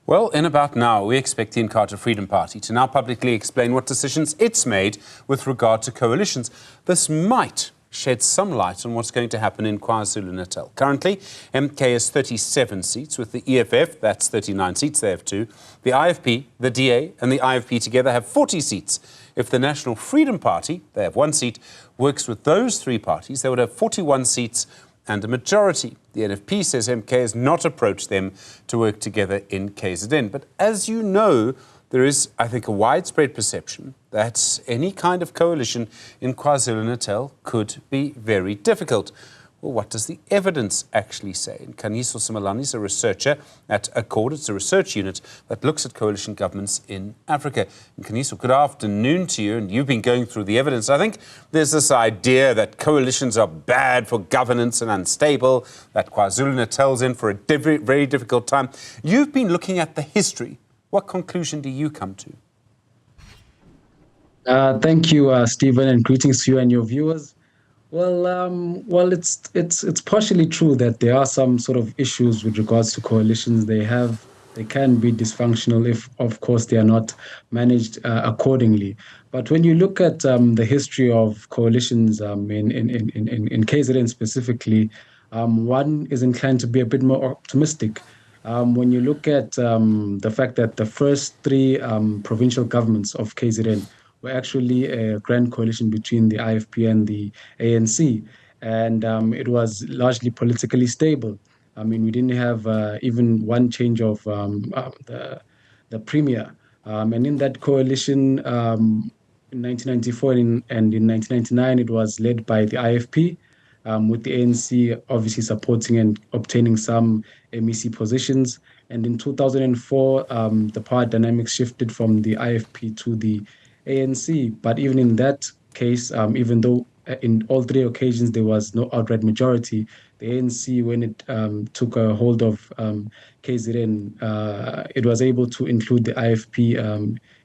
Well, in about now, we expect the Inkatha Freedom Party to now publicly explain what decisions it's made with regard to coalitions. This might shed some light on what's going to happen in KwaZulu-Natal. Currently, MK has 37 seats, with the EFF, that's 39 seats, they have 2. The IFP, the DA and the IFP together have 40 seats. If the National Freedom Party, they have 1 seat, works with those 3 parties, they would have 41 seats and a majority. The NFP says MK has not approached them to work together in KZN. But as you know, there is, I think, a widespread perception that any kind of coalition in KwaZulu-Natal could be very difficult. Well, what does the evidence actually say? Nkanyiso Simelane is a researcher at Accord. It's a research unit that looks at coalition governments in Africa. Nkanyiso, good afternoon to you. And you've been going through the evidence. I think there's this idea that coalitions are bad for governance and unstable, that KwaZulu-Natal's in for a very difficult time. You've been looking at the history. What conclusion do you come to? Thank you, Stephen, and greetings to you and your viewers. Well, it's partially true that there are some sort of issues with regards to coalitions. They can be dysfunctional if, of course, they are not managed accordingly. But when you look at the history of coalitions in KZN specifically, one is inclined to be a bit more optimistic. When you look at the fact that the first 3 provincial governments of KZN were actually a grand coalition between the IFP and the ANC, and it was largely politically stable. I mean, we didn't have even one change of the premier. And in that coalition, in 1994 and in 1999, it was led by the IFP, with the ANC obviously supporting and obtaining some MEC positions. And in 2004, the power dynamics shifted from the IFP to the ANC. But even in that case, even though in all 3 occasions there was no outright majority, the ANC, when it took a hold of KZN, it was able to include the IFP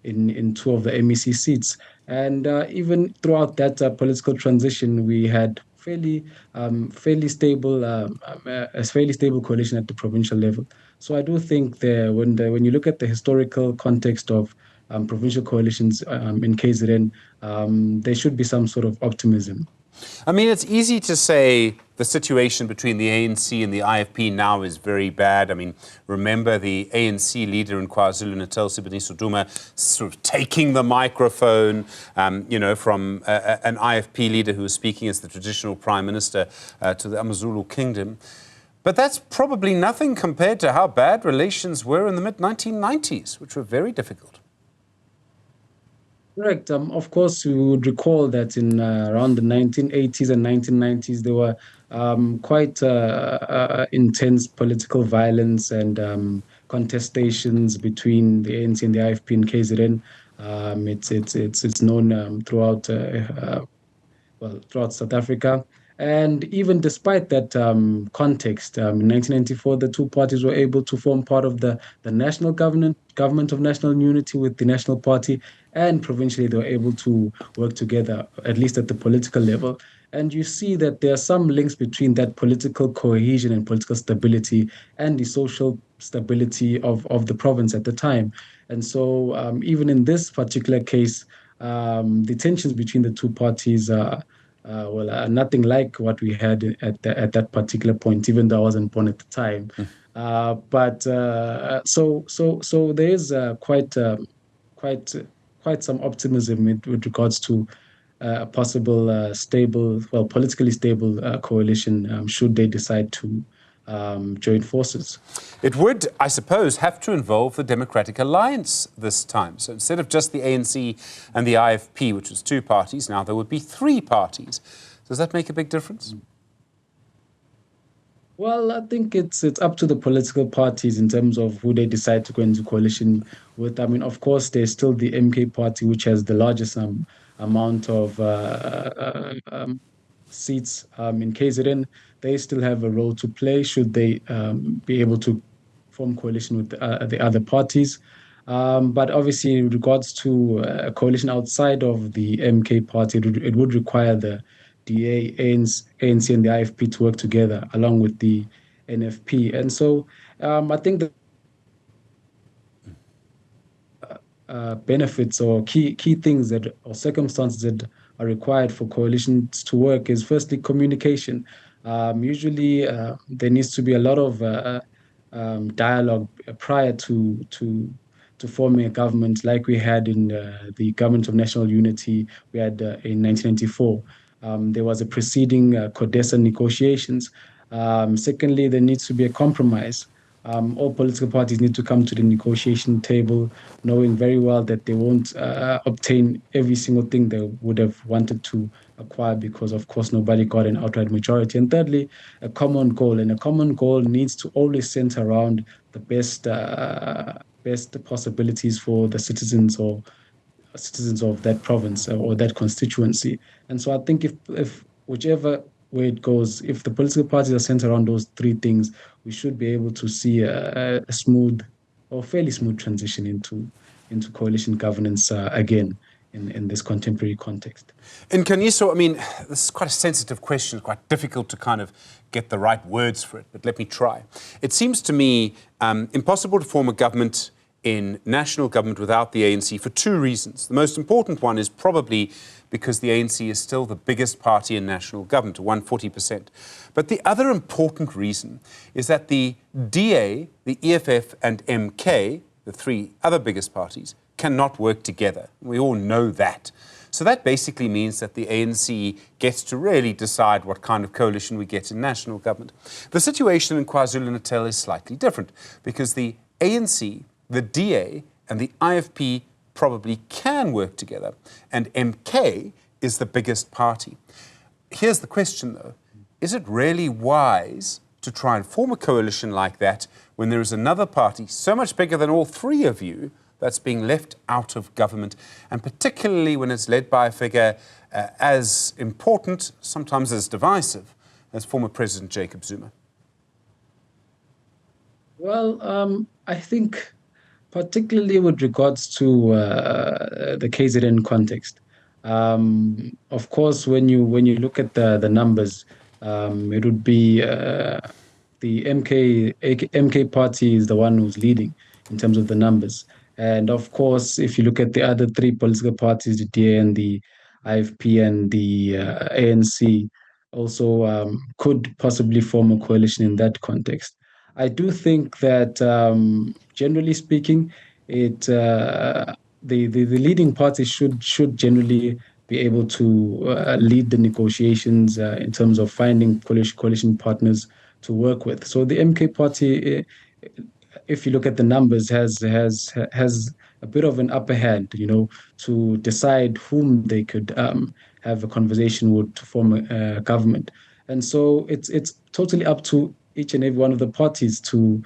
in 2 of the MEC seats. And even throughout that political transition, we had fairly stable coalition at the provincial level. So I do think when you look at the historical context of provincial coalitions in KZN, there should be some sort of optimism. I mean, it's easy to say the situation between the ANC and the IFP now is very bad. I mean, remember the ANC leader in KwaZulu-Natal, Sibusiso Duma, sort of taking the microphone, from an IFP leader who was speaking as the traditional prime minister to the AmaZulu kingdom. But that's probably nothing compared to how bad relations were in the mid-1990s, which were very difficult. Correct. Of course, we would recall that in around the 1980s and 1990s, there were quite intense political violence and contestations between the ANC and the IFP in KZN. It's known throughout South Africa. And even despite that context, in 1994, the 2 parties were able to form part of the national government of national unity with the National Party, and provincially they were able to work together, at least at the political level. And you see that there are some links between that political cohesion and political stability and the social stability of the province at the time. And so even in this particular case, the tensions between the 2 parties are nothing like what we had at that particular point, even though I wasn't born at the time. So there is quite some optimism with regards to a possible politically stable coalition should they decide to join forces. It would, I suppose, have to involve the Democratic Alliance this time. So instead of just the ANC and the IFP, which was 2 parties, now there would be 3 parties. Does that make a big difference? Well, I think it's up to the political parties in terms of who they decide to go into coalition with. I mean, of course, there's still the MK party, which has the largest amount of seats in KZN. They still have a role to play should they be able to form coalition with the other parties. But obviously, in regards to a coalition outside of the MK party, it would require the DA, ANC, and the IFP to work together along with the NFP. And so I think that benefits or key things that or circumstances that are required for coalitions to work is firstly communication. Usually, there needs to be a lot of dialogue prior to forming a government, like we had in the Government of National Unity we had in 1994. There was a preceding CODESA negotiations. Secondly, there needs to be a compromise. All political parties need to come to the negotiation table knowing very well that they won't obtain every single thing they would have wanted to acquire because, of course, nobody got an outright majority. And thirdly, a common goal. And a common goal needs to always center around the best possibilities for the citizens of that province or that constituency. And so I think if whichever way it goes, if the political parties are centered around those three things, we should be able to see a smooth or fairly smooth transition into coalition governance again in this contemporary context. And Nkanyiso, I mean, this is quite a sensitive question, quite difficult to kind of get the right words for it, but let me try. It seems to me impossible to form a government in national government without the ANC for two reasons. The most important one is probably because the ANC is still the biggest party in national government, 140%. But the other important reason is that the DA, the EFF and MK, the three other biggest parties, cannot work together. We all know that. So that basically means that the ANC gets to really decide what kind of coalition we get in national government. The situation in KwaZulu-Natal is slightly different because the ANC, the DA and the IFP probably can work together, and MK is the biggest party. Here's the question, though. Is it really wise to try and form a coalition like that when there is another party so much bigger than all three of you that's being left out of government, and particularly when it's led by a figure as important, sometimes as divisive, as former President Jacob Zuma? Well, I think particularly with regards to the KZN context. Of course, when you look at the numbers, it would be the MK party is the one who's leading in terms of the numbers. And of course, if you look at the other three political parties, the DA and the IFP and the ANC, also could possibly form a coalition in that context. I do think that, generally speaking, the leading party should generally be able to lead the negotiations in terms of finding coalition partners to work with. So the MK party, if you look at the numbers, has a bit of an upper hand, to decide whom they could have a conversation with to form a government. And so it's totally up to each and every one of the parties to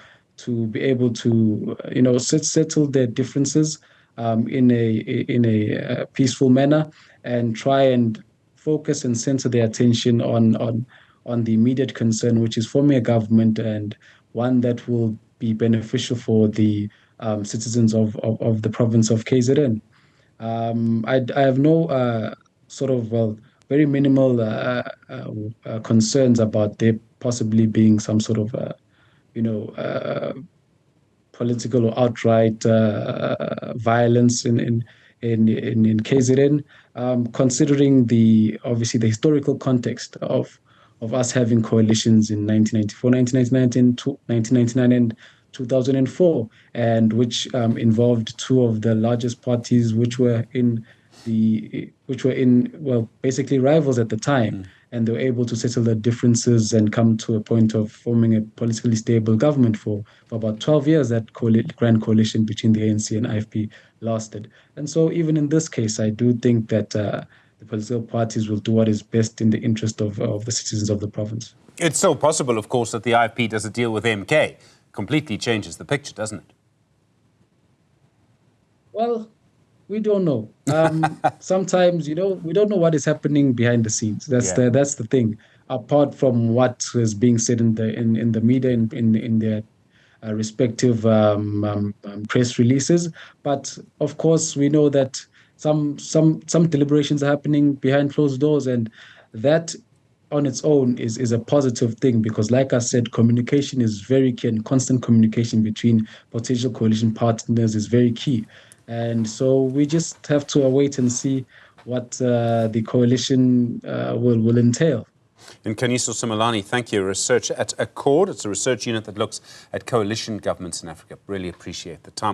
be able to settle their differences in a peaceful manner and try and focus and center their attention on the immediate concern, which is forming a government and one that will be beneficial for the citizens of the province of KZN. I have no very minimal concerns about there possibly being some sort of political or outright violence in KZN, considering obviously the historical context of us having coalitions in 1994, 1999, and 2004, and which involved two of the largest parties, which were basically rivals at the time. And they were able to settle their differences and come to a point of forming a politically stable government for about 12 years. That grand coalition between the ANC and IFP lasted. And so even in this case, I do think that the political parties will do what is best in the interest of the citizens of the province. It's still possible, of course, that the IFP does a deal with MK. Completely changes the picture, doesn't it? Well, we don't know. Sometimes, we don't know what is happening behind the scenes. That's the thing. Apart from what is being said in the media, in their respective press releases, but of course we know that some deliberations are happening behind closed doors, and that on its own is a positive thing because, like I said, communication is very key, and constant communication between potential coalition partners is very key. And so we just have to wait and see what the coalition will entail. Nkanyiso Simelane, thank you. Research at Accord. It's a research unit that looks at coalition governments in Africa. Really appreciate the time.